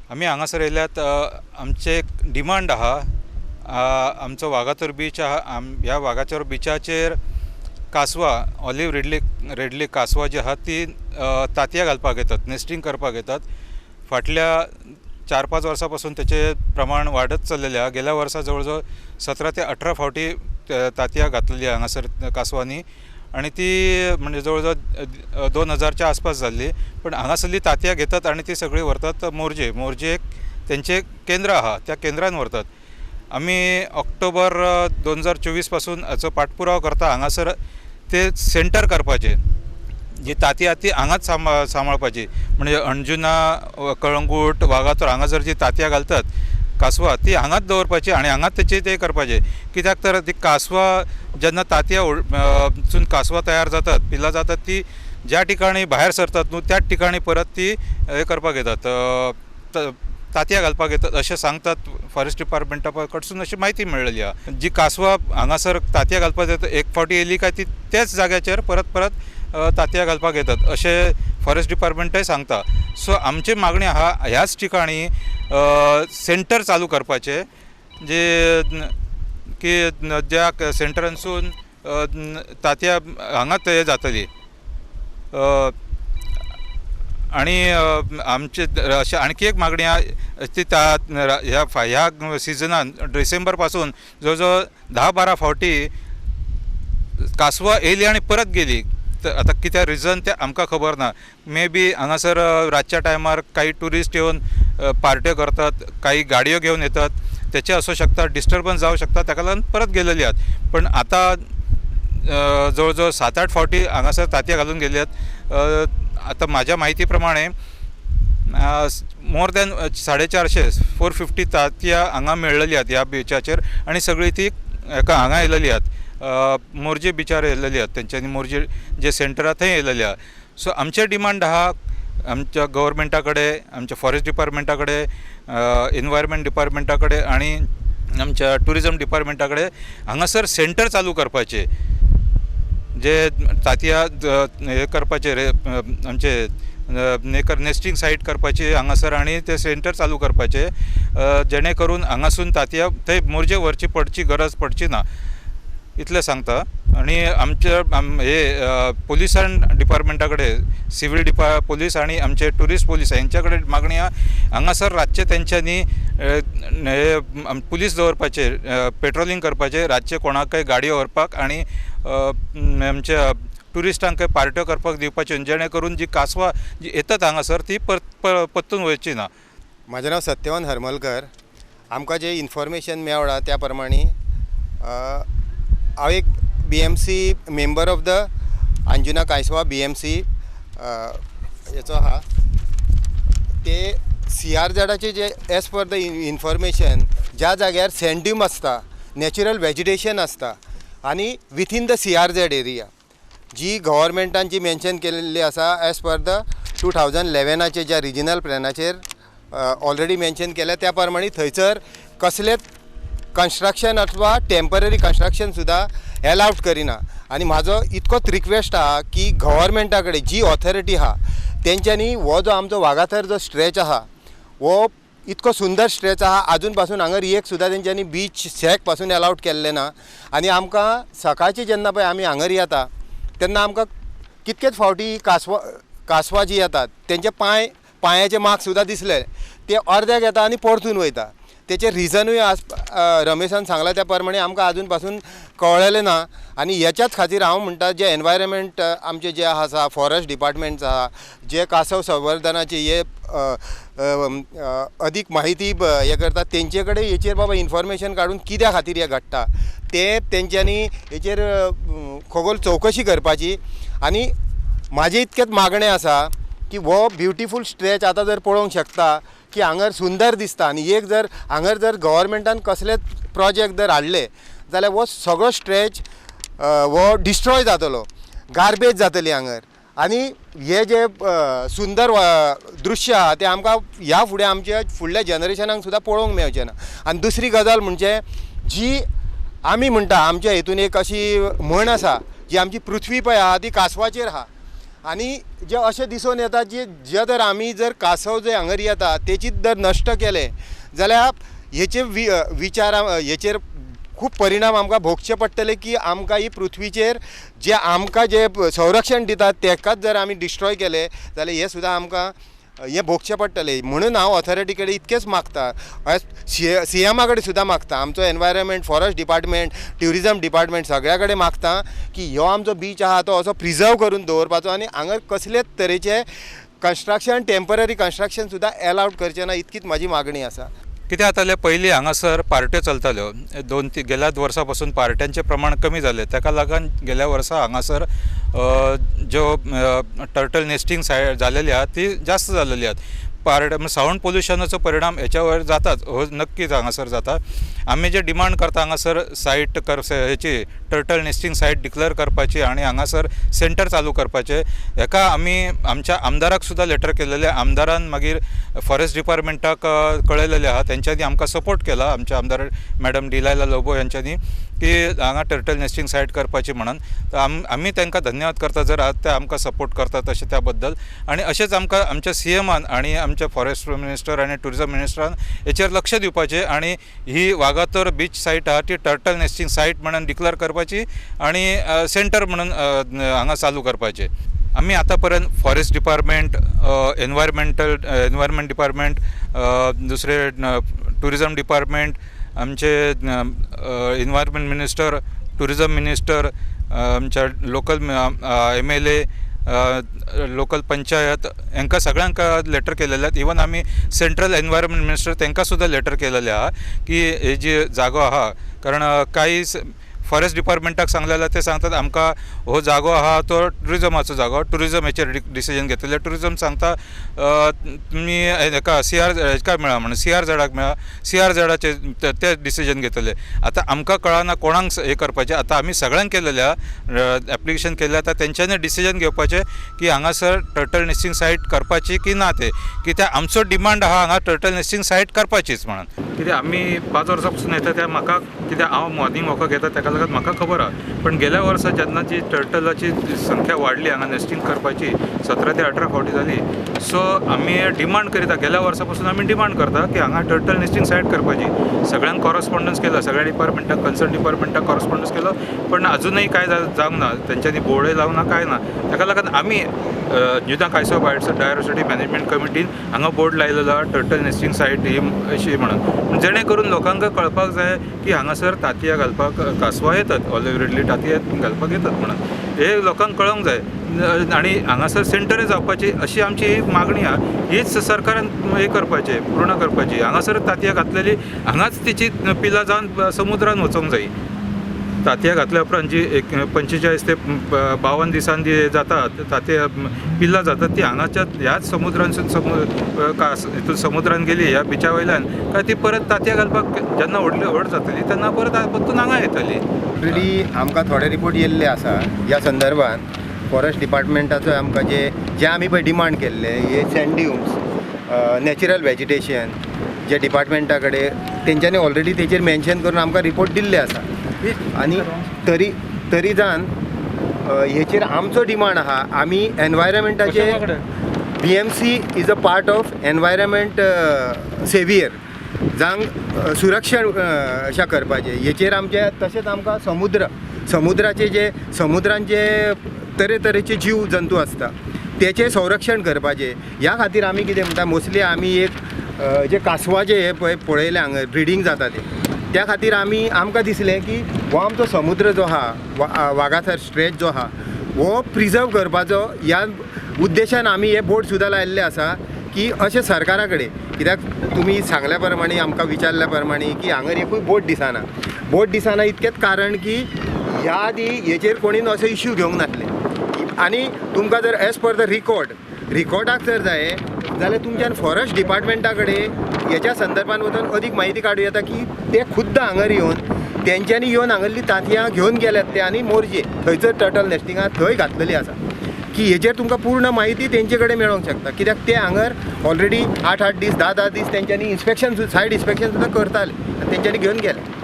आम्ही हांगासर येयल्यात आमचे एक डिमांड आहा आमचो वागातोर बीच आहा ह्या वागातोर बिचाचेर कासवा ऑलिव्ह रेडली कासवा जी आहा ती तांतयां घालपाक येतात, नेस्टिंग करपाक येतात। फाटल्या 4-5 वर्सां पासून तेचे प्रमाण वाडत चल्लेलें आहा। गेल्या वर्सा जवळ जवळ 17 ते 18 फावटी तांतयां घातलेली हांगासर कासवांनी आणि ती म्हणजे जवळ जवळ 2000च्या आसपास जाल्ली। पण हांगासरली तांतयां घेतात आणि ती सगळी व्हरतात मोरजेक तेंचे केंद्र आहा त्या केंद्रान व्हरतात। आमी ऑक्टोबर 2024 पासून हाचो पाठपुरावो करता हांगासर ते सेंटर करपाचे जी तांतयां ती हांगाच सांबाळपाची म्हणजे अंजुना कळंगूट वागातोर हांगासर जी तांतयां घालतात कासवा ती हांगाच दवरपाची आणि हांगाच तेचे ते करपाचे। कित्याक तर ती कासवा जेन्ना तांतयां कासवा तयार जातात पिलां जातात ती ज्या ठिकाणी भायर सरतात न्हू त्याच ठिकाणी परत ती हे करपाक येतात तांतयां घालपाक येतात अशें सांगतात फॉरेस्ट डिपार्टमेंटा कडसून अशी म्हायती मेळ्ळेली आहा। जी कासवा हांगासर तांतयां घालपाक येतात एक फावटी येयली काय ती त्याच जाग्याचेर परत तांतयां घालपाक येतात अशें फॉरेस्ट डिपार्टमेंटय सांगता। सो आमची मागणी आहा ह्याच ठिकाणी सेंटर चालू करपाचे जे की ज्या सेंटरांसून तांतयां हांगाच हे जातली आणि आमचे अशें आणखी एक मागणी आहा ती ह्या सिजनान डिसेंबर पासून जवळ जवळ 10-12 फावटी कासवा येयली आणि परत गेली। आता कित्या रिजन ते आमकां खबर ना। मे बी हांगासर रातच्या टायमार काही ट्युरिस्ट येवन पार्ट्यो करतात, काही गाडयो घेवन येतात, तेचे असू शकता, डिस्टर्बन्स जावं शकता, ताका लागून परत गेलेली आहात। पण आता जवळ जवळ 7-8 फावटी हांगासर तांतयां घालून गेले आहेत। आता म्हाज्या म्हायती प्रमाणे मोर दॅन 450 तांतयां हांगा मेळ्ळेली आहात ह्या बिचाचेर आणि सगळी ती हांगा येयलेली आहात मोरजे बिचार येयलेली आहात तेंच्यांनी मोरजे जे सेंटर आहा थंय येयलेली आहा। सो आमचे डिमांड आहा आमच्या गव्हर्मेंटा कडेन, आमच्या फॉरेस्ट डिपार्टमेंटा कडेन, एनवायरमेंट डिपार्टमेंटा कडेन आणि आमच्या टुरिजम डिपार्टमेंटा कडेन हांगासर सेंटर चालू करपाचे जे तांतयां हे करपाचे आमचे नेस्टिंग सायट करपाची हांगासर आणि ते सेंटर चालू करपाचे जेणे करून हांगासून तांतयां थंय मोरजे व्हरची पडची गरज पडची ना इतलें सांगता। आणि आमचे हे पुलिसान डिपार्टमेंटा कडेन सिव्हिल पुलीस आणि आमचे ट्युरिस्ट पुलीस हांच्या कडेन मागणी आहा हांगासर रातचे तेंच्यांनी पुलीस दवरपाचे पेट्रोलिंग करपाचे रातचे कोणाकय गाडयो व्हरपाक आणि आमच्या ट्युरिस्टांक पार्ट्यो करपाक दिवपाच्यो जेणे करून जी कासवा जी येतात हांगासर ती परतून वयची ना। म्हजें नांव सत्यवान हरमलकर। आमकां जे इन्फॉर्मेशन मेळ्ळा त्या प्रमाणे हांव एक BMC member of the Anjuna Caisua BMC हेचो आहा ते CRZचे जे एज पर द इन्फॉर्मेशन ज्या जाग्यार सँड ड्यूम आसता, नॅचरल वेजिटेशन आसता आणि विथीन द CRZ एरिया जी गव्हर्मेंटान जी मेन्शन केलेली आसा एज पर द 2011चे ज्या रिजनल प्लॅनाचेर ऑलरेडी मेन्शन केल्या त्या प्रमाणे थंयसर कसलेच कन्स्ट्रक्शन अथवा टेम्पररी कन्स्ट्रक्शन सुद्धा अलाउड करिना। आणि म्हाजो इतकोच रिक्वेस्ट आहा की गव्हर्मेंटा कडेन जी ऑथॉरिटी आहा तेंच्यांनी हो जो आमचो वागाथर जो स्ट्रेच आहा हो इतको सुंदर स्ट्रेच आहा आजून पासून हांगर एक सुद्दां तेंच्यांनी बीच सॅक पासून अलाउड केल्लें ना। आणि आमकां सकाळची जेन्ना पळय आमी हांगर येता तेन्ना आमकां कितकेच फावटी कासवा जी येतात तेंचे पांयाचे मार्क सुद्दां दिसले ते अर्द्याक येता आनी परतून वयता। तेचे रिजनूय रमेशान सांगला त्या प्रमाणे आमकां आजून पासून कळलेलें ना। आणि ह्याच्याच खातीर हांव म्हणटा जे एनवायरमेंट आमचे जे आसा फॉरेस्ट डिपार्टमेंट आहा जे कासव संवर्धनाचे हे अदीक माहिती हे करतात तेंचे कडेन हेचेर बाबा इन्फॉर्मेशन काडून कित्या खातीर हे घडटा ते तेंच्यांनी हेचेर खगोल चवकशी करपाची। आणि म्हाजे इतकेच मागणें आसा की हो ब्युटिफूल स्ट्रेच आतां जर पळोवंक शकता की हांगर सुंदर दिसता आणि एक जर हांगर जर गव्हर्मेंटान कसलेच प्रोजेक्ट जर हाडले जाल्यार हो सगळो स्ट्रेच हो डिस्ट्रॉय जातलो, गार्बेज जातली हांगर। आणि हे जे सुंदर दृश्य आहा ते आमकां ह्या फुडें आमच्या फुडल्या जनरेशनाक सुद्दां पळोवंक मेळचें ना। आनी दुसरी गजाल म्हणजे जी आमी म्हणटा आमच्या हेतून एक अशी म्हण आसा जी आमची पृथ्वी पळय आहा ती कासवाचेर आहा आनी जे अशें दिसून येता जे जर आमी जर कासव जे हांगर येता तेची जर नश्ट केले जाल्यार हेचे विचार हेचेर खूब परिणाम आमकां भोगचे पडटले की आमकां ही पृथ्वीचेर जे आमकां जे संरक्षण दितात तेकाच जर आमी डिस्ट्रॉय केले जाल्यार हे सुद्दां आमकां हे भोगचें पडटलें. म्हणून हांव ऑथॉरिटी कडेन इतकेंच मागता, सी एमा कडेन सुद्दां मागता, आमचो environment forest department tourism department सगळ्या कडेन मागता की हो आमचो बीच आहा तो असो प्रिजर्व करून दवरपाचो आनी हांगर कसलेच तरेचे कन्स्ट्रक्शन टेम्पररी कन्स्ट्रक्शन सुद्दां एलावड करचें ना, इतकीच म्हाजी मागणी आसा. कितें जातालें पयलीं हांगासर पार्ट्यो चलताल्यो, गेल्या वर्सा पासून पार्ट्यांचें प्रमाण कमी जालें, ताका लागून गेल्या वर्सा हांगासर ज्यो टर्टल नेस्टिंग जालेली आहा ती जास्त जालेली आहात. सावंड पोल्युशनाचो परिणाम हेच्यावर जाताच, हो नक्कीच हांगासर जाता. आमी जे डिमांड करता हांगासर सायट हेची टर्टल नेस्टिंग सायट डिक्लेअर करपाची आनी हांगासर सेंटर चालू करपाचें, हेका आमी आमच्या आमदाराक सुद्दां लेटर केलेलें. आमदारान मागीर फॉरेस्ट डिपार्टमेंटाक कळयलेलें आहा, तेंच्यांनी आमकां सपोर्ट केला, आमच्या आमदार मॅडम डिलायला लोबो यांच्यांनी, की हांगा टर्टल नेस्टिंग सायट करपाची म्हणून. आमी तांकां धन्यवाद करता जर ते आमकां सपोर्ट करतात तशें त्या बद्दल. आनी अशेंच आमकां आमच्या सीएमान आनी आमच्या फॉरेस्ट मिनिस्टर आनी ट्युरिजम मिनिस्टरान हेचेर लक्ष दिवपाचें आनी ही वागातोर बीच सायट आहा ती टर्टल नेस्टिंग सायट म्हणून डिक्लेअर करपाची आनी सेंटर म्हणून हांगा चालू करपाचें. आमी आतां पर्यंत फॉरेस्ट डिपार्टमेंट, एनवायरमेंट डिपार्टमेंट, दुसरे ट्युरिजम डिपार्टमेंट, आमचे एनवायरमेंट मिनिस्टर, ट्युरिजम मिनिस्टर, आमच्या लोकल MLA, लोकल पंचायत हांकां सगळ्यांक लेटर केलेले आहेत. इवन आमी सेंट्रल एनवायरमेंट मिनिस्टर तांकां सुद्दां लेटर केलेलें आहा की हे जी जागो आहा, कारण काही फॉरेस्ट डिपार्टमेंटाक सांगलें ते सांगतात आमकां हो जागो आहा तो ट्युरिजमाचो जागो, ट्युरिजम हेचेर डिसिजन घेतलें. ट्युरिजम सांगता तुमी हेका हेका मेळा म्हणून CRZाक मेळा, CRZाचे ते डिसिजन घेतले. आतां आमकां कळना कोणाक हे करपाचें. आतां आमी सगळ्यांक केलेलें आहा, एप्लिकेशन केलें, आतां तेंच्यांनी डिसिजन घेवपाचें की हांगासर टर्टल नेस्टिंग सायट करपाची की ना ते, कित्याक आमचो डिमांड आहा हांगा टर्टल नेस्टिंग सायट करपाचीच म्हणून. कित्याक आमी 5 वर्सां पासून येता त्या म्हाका, कित्याक हांव मॉर्निंग वॉकाक येता ताका लागून म्हाका खबर आहा. पण गेल्या वर्सा जेन्ना जी टर्टलाची संख्या वाडली हांगा नेस्टिंग करपाची 17 ते 18 फावटी जाली, सो आमी डिमांड करीता, गेल्या वर्सा पासून आमी डिमांड करता की हांगा टर्टल नेस्टिंग सायट करपाची. सगळ्यांक कॉरस्पॉन्डन्स केला, सगळ्या डिपार्टमेंटाक, कन्सर्न डिपार्टमेंटाक कॉरस्पॉन्डन्स केलो, पण अजूनही काय जावंक ना, तेंच्यांनी बोर्डय लावना काय ना. ताका लागून आमी अंजुना कायसो बायट्स डायवर्सिटी मॅनेजमेंट कमिटीन हांगा बोर्ड लायलेलो आहा टर्टल नेस्टिंग सायट ही अशी म्हणून, जेणे करून लोकांक कळपाक जाय की हांगासर तांतयां घालपाक कासवां येतात, ऑलिव्ह रिडले तांतयां घालपाक येतात म्हणून, हे लोकांक कळोंक जाय. आनी हांगासर सेंटरय जावपाची अशी आमची मागणी आहा. हीच सरकारान हे करपाचें, पूर्ण करपाची. हांगासर तांतयां घातलेली हांगाच तिची पिलां जावन समुद्रान वचोंक जायी. तांतयां घातल्या उपरांत जी 45 ते 52 दिसान जी जातात तांतयां पिलां जातात ती हांगाच्या ह्याच समुद्रांसून समुद्रान गेली ह्या बिचा वयल्यान काय ती परत तांतयां घालपाक जेन्ना व्हड जातली तेन्ना परत परतून हांगा येतली. ऑलरेडी आमकां थोडे रिपोर्ट येयल्ले आसा ह्या संदर्भान. फॉरेस्ट डिपार्टमेंटाचो आमकां जे आमी पळय डिमांड केल्ले हे सँड ड्यून्स, नॅचरल वेजिटेशन, जे डिपार्टमेंटा कडेन तेंच्यांनी ऑलरेडी तेचेर मेन्शन करून आमकां रिपोर्ट दिल्ले आसा. आनी तरी जावन हेचेर आमचो डिमांड आहा. आमी एनवायरमेंटाचे BMC is a part of environment saviour, जांक सुरक्षण अशें करपाचें. हेचेर आमचे तशेंच आमकां समुद्रान जे तरेतरेचे जीव जंतू आसता तेचें संरक्षण करपाचें. ह्या खातीर आमी कितें म्हणटा, मोस्टली आमी एक जे कासवाचे हे पळय पळयले हांगा ब्रिडींग जाता ते, त्या खातीर आमकां दिसलें की हो आमचो समुद्र जो आहा, वागाथर स्ट्रेच जो आहा, हो प्रिजर्व करपाचो ह्या उद्देशान आमी हे बोर्ड सुद्दां लायिल्ले आसा की अशें सरकारा कडेन. कित्याक तुमी सांगल्या प्रमाणे आमकां विचारल्या प्रमाणे की हांगर एकूय बोट दिसना इतकेंच कारण की ह्या आदी हेचेर कोणीन असो इश्यू घेवंक नासले. आनी तुमकां जर एज पर द रिकॉर्डाक जर जाय जाल्यार तुमच्यान फॉरेस्ट डिपार्टमेंटा कडेन हेच्या संदर्भान वचून अदीक म्हायती काडूं येता की ते खुद्द हांगर येवन तेंच्यांनी येवन हांगरली तांतयां घेवन गेल्यात ते आनी मोरजे थंयसर टर्टल नेस्टिंगां थंय घातलेली आसा. की हेचेर तुमकां पूर्ण म्हायती तेंचे कडेन मेळोंक शकता. कित्याक ते हांगर ऑलरेडी 8-8 दीस 10-10 दीस तेंच्यांनी सायड इन्स्पेक्शन सुद्दां करताले आनी तेंच्यांनी घेवन गेले.